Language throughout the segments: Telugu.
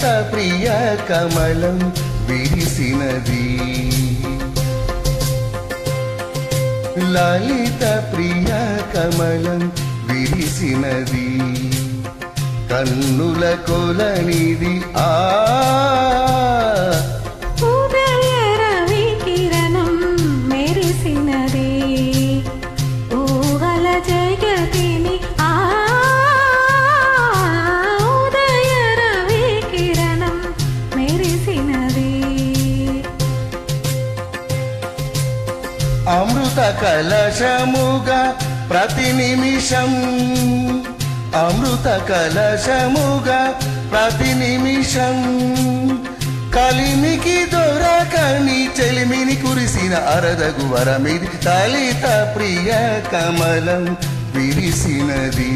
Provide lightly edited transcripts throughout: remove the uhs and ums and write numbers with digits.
లలిత ప్రియ కమలం విరిసినది లలిత ప్రియ కమలం విరిసినది కన్నుల కొలనిది ఉదయ రవి కిరణం మెరిసినది ఊహల జగతిని ఉదయ రవి కిరణం మెరిసినది అమృత కలశముగా ప్రతి నిమిషం అమృత కలశముగా ప్రతి నిమిషం కలిమికి దొరకని చెలిమిని కురిసిన అరదగు వరమిది లలిత ప్రియ కమలం విరిసినది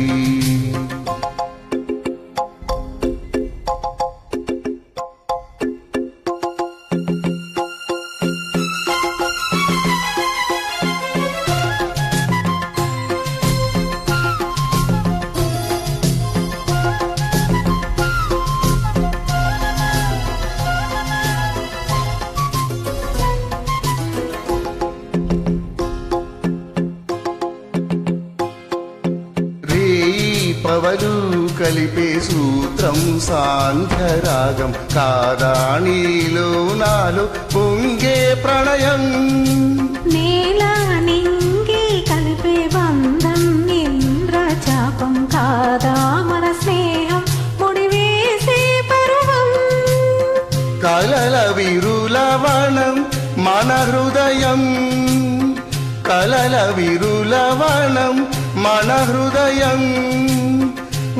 పవలు కలిపే సూత్రం సాంఖ్యరాగం కాదా నీలో నాలో పొంగే ప్రణయం నేల నింగి కలిపే బంధం ఇంద్రచాపం కాదా మన స్నేహం ముడివేసే పర్వం కలల విరులవనం మన హృదయం కలల విరులవనం మన హృదయం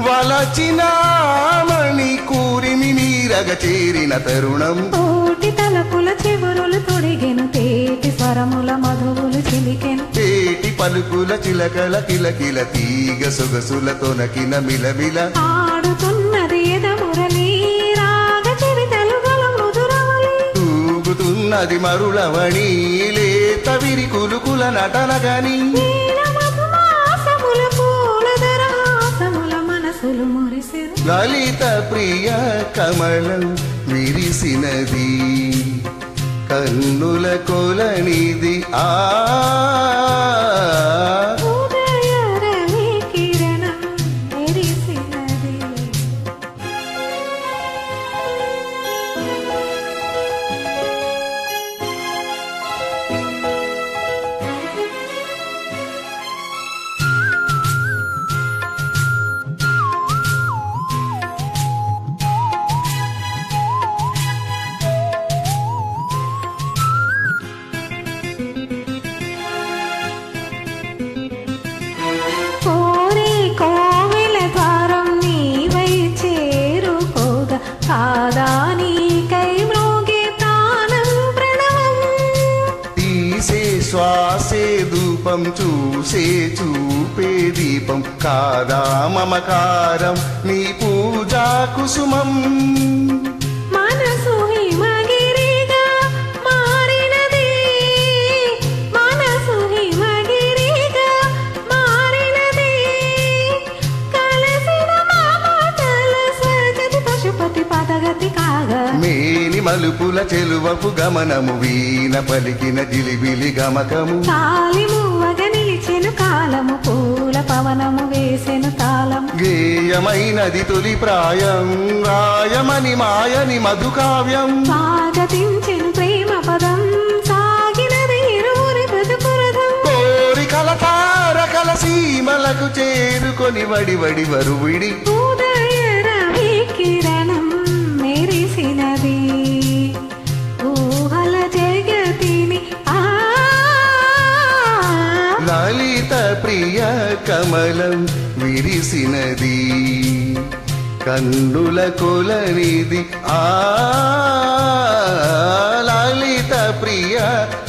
వలచినామణి కూరిమి నీరగ చేరిన తరుణం కోటి తలపుల చివరులు తొడిగెను తేటి స్వరముల మధువులు చిలికెను తేటి పలుకుల చిలకల కిలకిల తీగ సొగసుల తొనకిన మిలమిల ఆడుతున్నది ఎద మురళి రాగ చరితలు గల మధురవళి తూగుతున్నది మరులవణి లేత విరి కులుకుల నటనగని లలిత ప్రియ కమలం విరిసినది కన్నుల కొలనిది ఉదయ రవి కిరణం మెరిసినది కాదా నీకై మ్రోగే ప్రాణం ప్రణవం తీసే శ్వాసే ధూపం చూసే చూపే దీపం కాదా మమకారం నీ పూజా కుసుమం మనసు హిమగిరిగా మారినది మనసు హిమగిరిగా మారినది కలసిన మామతల స్వర్గతి పశుపతి పదగతి కాగా మేని మలుపుల చెలువపు గమనము వీణ పలికిన జిలిబిలి గమకము కాలి మూవగ నిలిచెను కాలము పూల పవనము వేసెను తాళం గేయమైనది తొలి ప్రాయం రాయమని మాయని మధుకావ్యం స్వాగతించెను ప్రేమ పదం సాగినది ఇరువురి బ్రతుకురథం కోరికల తారకల సీమలకు చేరుకొని వడి వడి వరువిడి ఉదయ రవి కిరణం మెరిసినది ఊహల జగతిని లలిత ప్రియ కమలం విరిసినది కన్నుల కొలనిది లలిత ప్రియ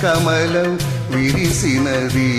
కమలం విరిసినది